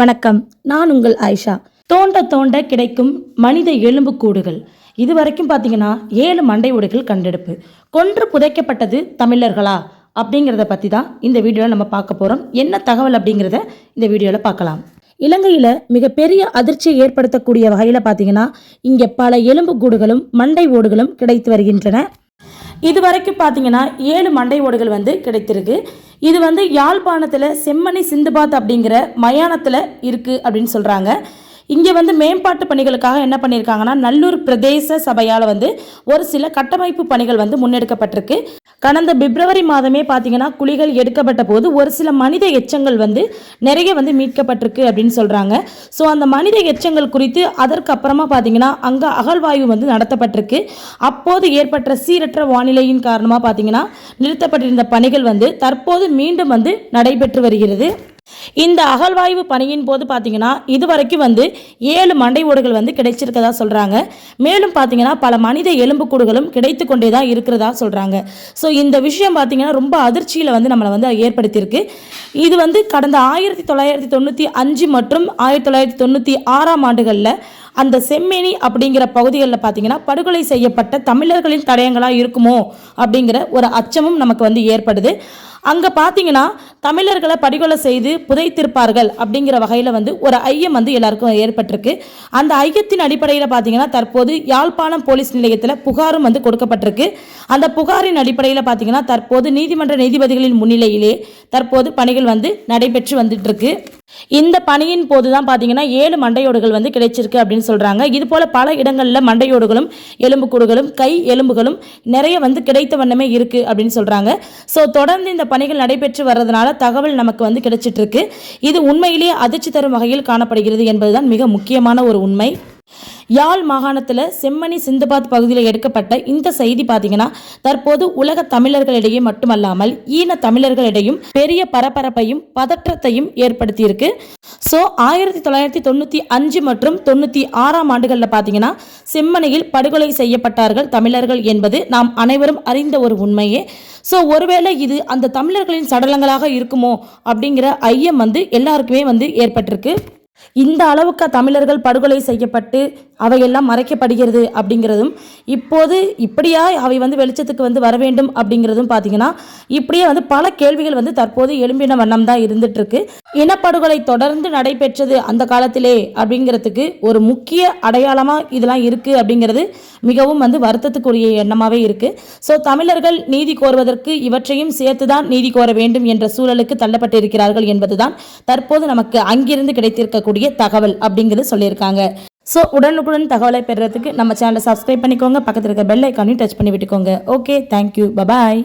வணக்கம். நான் உங்கள் ஆயிஷா. தோண்ட தோண்ட கிடைக்கும் மனித எலும்புக்கூடுகள். இதுவரைக்கும் பார்த்தீங்கன்னா 7 மண்டை ஓடுகள் கண்டெடுப்பு. கொன்று புதைக்கப்பட்டது தமிழர்களா அப்படிங்கிறத பற்றி தான் இந்த வீடியோவில் நம்ம பார்க்க போகிறோம். என்ன தகவல் அப்படிங்கிறத இந்த வீடியோவில் பார்க்கலாம். இலங்கையில் மிகப்பெரிய அதிர்ச்சியை ஏற்படுத்தக்கூடிய வகையில் பார்த்தீங்கன்னா இங்கே பல எலும்புக்கூடுகளும் மண்டை ஓடுகளும் கிடைத்து வருகின்றன. இது வரைக்கும் பார்த்தீங்கன்னா 7 மண்டை ஓடுகள் கிடைத்திருக்கு. இது யாழ்ப்பாணத்தில் செம்மணி சிந்துபாத் அப்படிங்கிற மயானத்தில் இருக்குது அப்படின்னு சொல்கிறாங்க. இங்கே மேம்பாட்டு பணிகளுக்காக என்ன பண்ணியிருக்காங்கன்னா நல்லூர் பிரதேச சபையால் ஒரு சில கட்டமைப்பு பணிகள் முன்னெடுக்கப்பட்டிருக்கு. கடந்த பிப்ரவரி மாதமே பார்த்தீங்கன்னா குழிகள் எடுக்கப்பட்ட போது ஒரு சில மனித எச்சங்கள் நிறைய மீட்கப்பட்டிருக்கு அப்படின்னு சொல்கிறாங்க. ஸோ அந்த மனித எச்சங்கள் குறித்து அதற்கு அப்புறமா பார்த்தீங்கன்னா அங்கே அகழ்வாய்வு நடத்தப்பட்டிருக்கு. அப்போது ஏற்பட்ட சீரற்ற வானிலையின் காரணமாக பார்த்தீங்கன்னா நிறுத்தப்பட்டிருந்த பணிகள் தற்போது மீண்டும் நடைபெற்று வருகிறது. இந்த அகழ்வாய்வு பணியின் போது பார்த்தீங்கன்னா இதுவரைக்கும் 7 மண்டை ஓடுகள் கிடைச்சிருக்கதா சொல்கிறாங்க. மேலும் பார்த்தீங்கன்னா பல மனித எலும்புக்கூடுகளும் கிடைத்து கொண்டே தான் இருக்கிறதா சொல்கிறாங்க. ஸோ இந்த விஷயம் பார்த்தீங்கன்னா ரொம்ப அதிர்ச்சியில் நம்மளை ஏற்படுத்தியிருக்கு. இது கடந்த 1995 மற்றும் 1996 ஆண்டுகளில் அந்த செம்மேனி அப்படிங்கிற பகுதிகளில் பார்த்தீங்கன்னா படுகொலை செய்யப்பட்ட தமிழர்களின் தடயங்களாக இருக்குமோ அப்படிங்கிற ஒரு அச்சமும் நமக்கு ஏற்படுது. அங்கே பார்த்தீங்கன்னா தமிழர்களை படுகொலை செய்து புதைத்திருப்பார்கள் அப்படிங்கிற வகையில் ஒரு ஐயம் எல்லாருக்கும் ஏற்பட்டிருக்கு. அந்த ஐயத்தின் அடிப்படையில் பார்த்தீங்கன்னா தற்போது யாழ்ப்பாணம் போலீஸ் நிலையத்தில் புகாரும் கொடுக்கப்பட்டிருக்கு. அந்த புகாரின் அடிப்படையில் பார்த்தீங்கன்னா தற்போது நீதிமன்ற நீதிபதிகளின் முன்னிலையிலே தற்போது பணிகள் நடைபெற்று வந்துட்டு இருக்கு. இந்த பணியின் போது தான் பார்த்தீங்கன்னா 7 மண்டையோடுகள் கிடைச்சிருக்கு அப்படின்னு சொல்கிறாங்க. இது போல் பல இடங்களில் மண்டையோடுகளும் எலும்புக்கூடுகளும் கை எலும்புகளும் நிறைய கிடைத்த வண்ணமே இருக்குது அப்படின்னு சொல்கிறாங்க. ஸோ தொடர்ந்து இந்த பணிகள் நடைபெற்று வர்றதுனால தகவல் நமக்கு கிடைச்சிட்டு இருக்கு. இது உண்மையிலேயே அதிர்ச்சி தரும் வகையில் காணப்படுகிறது என்பதுதான் மிக முக்கியமான ஒரு உண்மை. யாழ் மாகாணத்தில் செம்மணி சிந்துபாத் பகுதியில் எடுக்கப்பட்ட இந்த செய்தி பார்த்தீங்கன்னா தற்போது உலக தமிழர்களிடையே மட்டுமல்லாமல் ஈன தமிழர்களிடையும் பெரிய பரபரப்பையும் பதற்றத்தையும் ஏற்படுத்தியிருக்கு. ஸோ 1995 மற்றும் 96 ஆண்டுகளில் பார்த்தீங்கன்னா செம்மணியில் படுகொலை செய்யப்பட்டார்கள் தமிழர்கள் என்பது நாம் அனைவரும் அறிந்த ஒரு உண்மையே. ஸோ ஒருவேளை இது அந்த தமிழர்களின் சடலங்களாக இருக்குமோ அப்படிங்கிற ஐயம் எல்லாருக்குமே ஏற்பட்டிருக்கு. இந்த அளவுக்கு தமிழர்கள் படுகொலை செய்யப்பட்டு அவையெல்லாம் மறைக்கப்படுகிறது அப்படிங்கிறதும் இப்போது இப்படியா அவை வெளிச்சத்துக்கு வர வேண்டும் அப்படிங்கிறதும் பார்த்தீங்கன்னா இப்படியே பல கேள்விகள் தற்போது எழும்பின வண்ணம் தான் இருந்துட்டு இருக்கு. இனப்படுகொலை தொடர்ந்து நடைபெற்றது அந்த காலத்திலே அப்படிங்கிறதுக்கு ஒரு முக்கிய அடையாளமாக இதெல்லாம் இருக்குது அப்படிங்கிறது மிகவும் வருத்தத்துக்குரிய எண்ணமாகவே இருக்குது. ஸோ தமிழர்கள் நீதி கோருவதற்கு இவற்றையும் சேர்த்துதான் நீதி கோர வேண்டும் என்ற சூழலுக்கு தள்ளப்பட்டிருக்கிறார்கள் என்பதுதான் தற்போது நமக்கு அங்கிருந்து கிடைத்திருக்கக்கூடிய தகவல் அப்படிங்கிறது சொல்லியிருக்காங்க. ஸோ உடனுக்குடன் தகவலை பெறுறதுக்கு நம்ம சேனலை சப்ஸ்கிரைப் பண்ணிக்கோங்க. பக்கத்தில் இருக்க பெல் ஐக்கானையும் டச் பண்ணி விட்டுக்கோங்க. Okay, thank you, bye bye.